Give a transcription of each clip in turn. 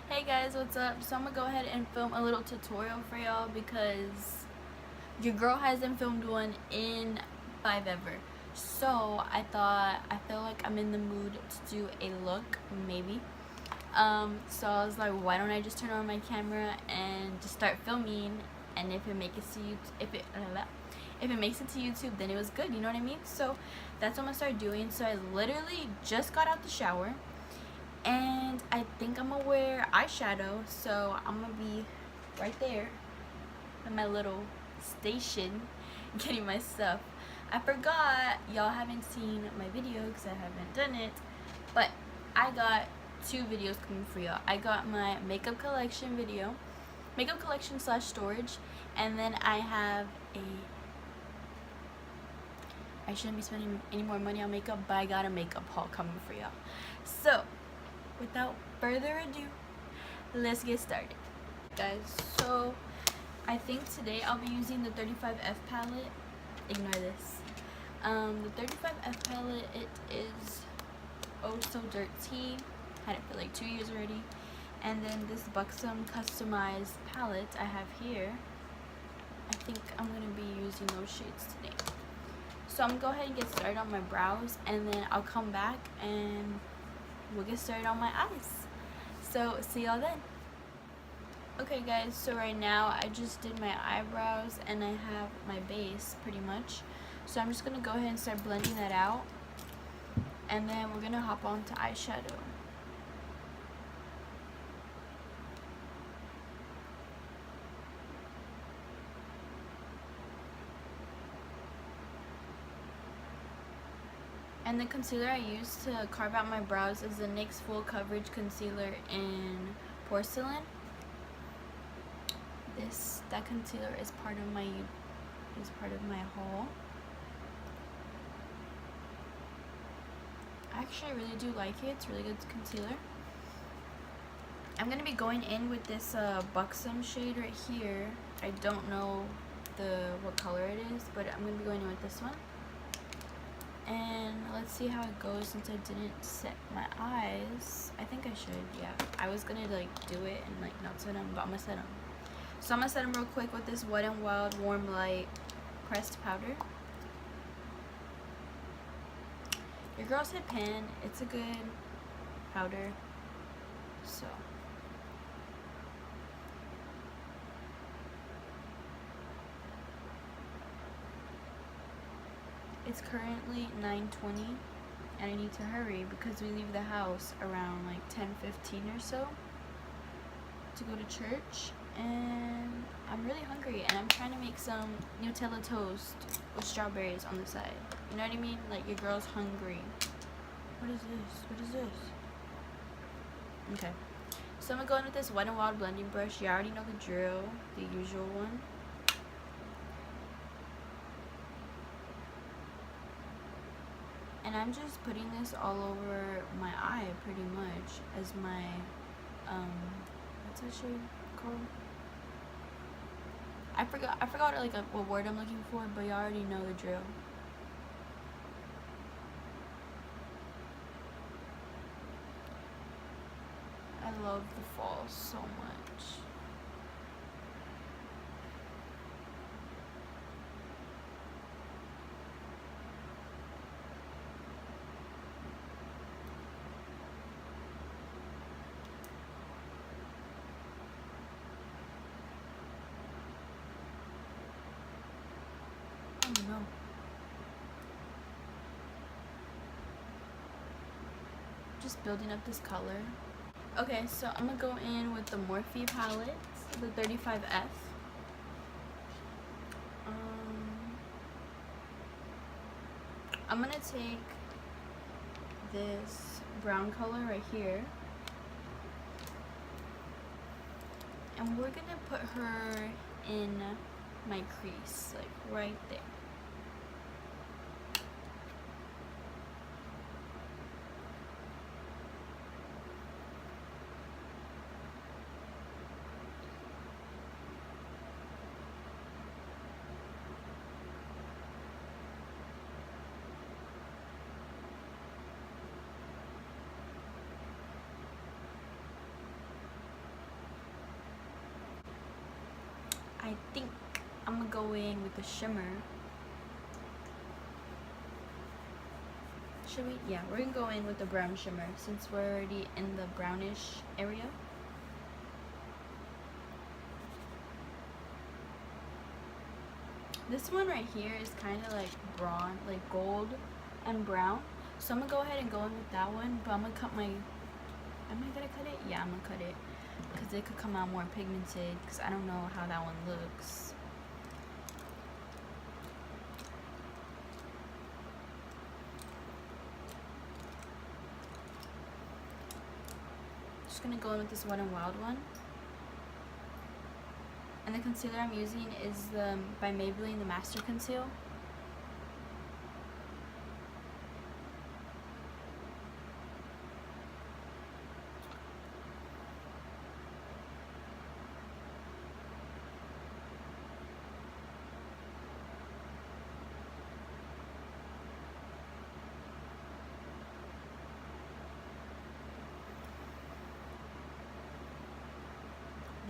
Hey guys, what's up? So I'm gonna go ahead and film a little tutorial for y'all because your girl hasn't filmed one in 5 ever. So I feel like I'm in the mood to do a look, maybe. So I was like, why don't I just turn on my camera and just start filming, and if it makes it to YouTube, if it makes it to YouTube, then it was good, you know what I mean? So that's what I'm gonna start doing. So I literally just got out the shower. And I think I'm gonna wear eyeshadow, so I'm gonna be right there at my little station getting my stuff. I forgot y'all haven't seen my video because I haven't done it, but I got 2 videos coming for y'all. I got my makeup collection video, makeup collection / storage, and then I have I shouldn't be spending any more money on makeup, but I got a makeup haul coming for y'all. So without further ado, let's get started, guys. So I think today I'll be using the 35F palette. Ignore this. The 35F palette, it is oh so dirty. Had it for like 2 years already. And then this Buxom customized palette I have here, I think I'm gonna be using those shades today. So I'm gonna go ahead and get started on my brows, and then I'll come back and we'll get started on my eyes. So see y'all then. Okay guys, so right now I just did my eyebrows and I have my base pretty much. So I'm just gonna go ahead and start blending that out, and then we're gonna hop on to eyeshadow. And the concealer I use to carve out my brows is the NYX Full Coverage Concealer in Porcelain. That concealer is part of my haul. I actually really do like it. It's really good concealer. I'm gonna be going in with this Buxom shade right here. I don't know what color it is, but I'm gonna be going in with this one. And let's see how it goes since I didn't set my eyes. I think I should, yeah. I was gonna like do it and like not set them, but I'm gonna set them. So I'm gonna set them real quick with this Wet n Wild Warm Light pressed powder. Your girl said pan. It's a good powder. So it's currently 9:20 and I need to hurry because we leave the house around like 10:15 or so to go to church, and I'm really hungry and I'm trying to make some Nutella toast with strawberries on the side. You know what I mean? Like, your girl's hungry. What is this? What is this? Okay. So I'm gonna go in with this Wet n Wild blending brush. You already know the drill, the usual one. And I'm just putting this all over my eye pretty much as my, what's that shade called? I forgot like what word I'm looking for, but you already know the drill. I love the fall so much. Oh no. Just building up this color. Okay, so I'm gonna go in with the Morphe palette, the 35F. I'm gonna take this brown color right here, and we're gonna put her in my crease, like right there. I'm gonna go in with the shimmer. Should we? Yeah, we're gonna go in with the brown shimmer since we're already in the brownish area. This one right here is kind of like bronze, like gold and brown. So I'm gonna go ahead and go in with that one, but I'm gonna cut my, am I gonna cut it? Yeah, I'm gonna cut it because it could come out more pigmented because I don't know how that one looks. Just gonna go in with this Wet n Wild one. And the concealer I'm using is the by Maybelline, the Master Conceal.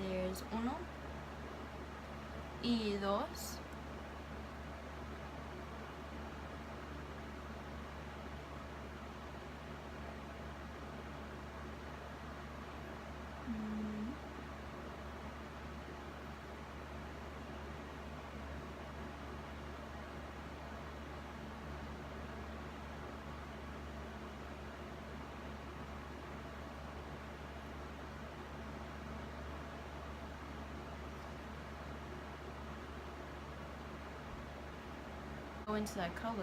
There's uno y dos. Go into that color.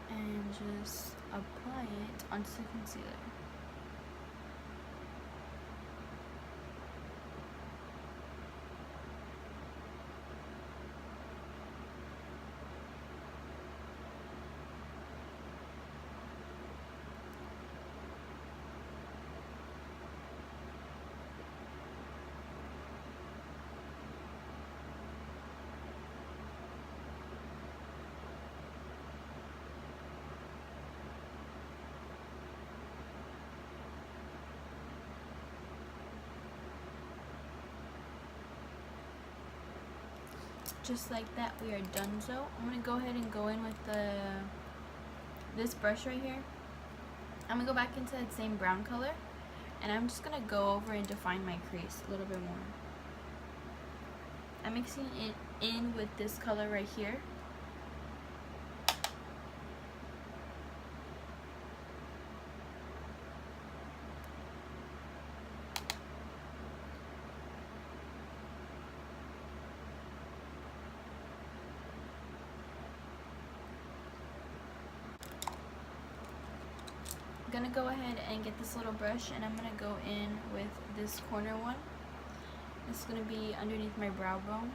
And just apply it onto the concealer. Just like that, we are done. So I'm gonna go ahead and go in with this brush right here. I'm gonna go back into that same brown color, and I'm just gonna go over and define my crease a little bit more. I'm mixing it in with this color right here. I'm gonna go ahead and get this little brush, and I'm gonna go in with this corner one. It's gonna be underneath my brow bone.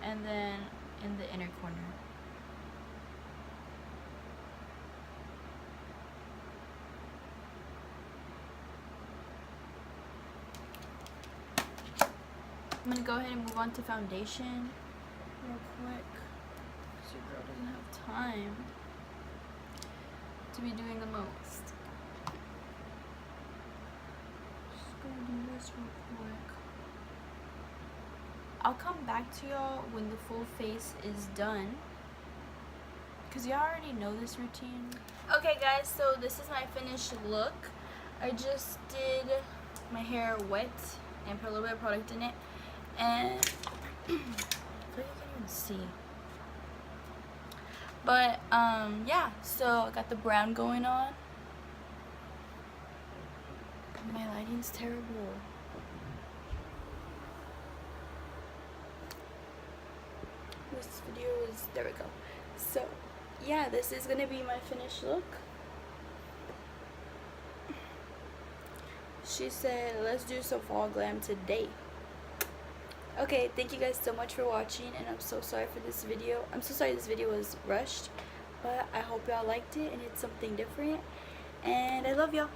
And then in the inner corner. I'm gonna go ahead and move on to foundation real quick, because your girl doesn't have time to be doing the most. Just gonna do this real quick. I'll come back to y'all when the full face is done, because y'all already know this routine. Okay guys, so this is my finished look. I just did my hair wet and put a little bit of product in it. And I feel like you can't even see. But yeah, so I got the brown going on. My lighting's terrible. This video is, there we go. So yeah, this is gonna be my finished look. She said, let's do some fall glam today. Okay, thank you guys so much for watching, and I'm so sorry for this video. I'm so sorry this video was rushed, but I hope y'all liked it and it's something different, and I love y'all.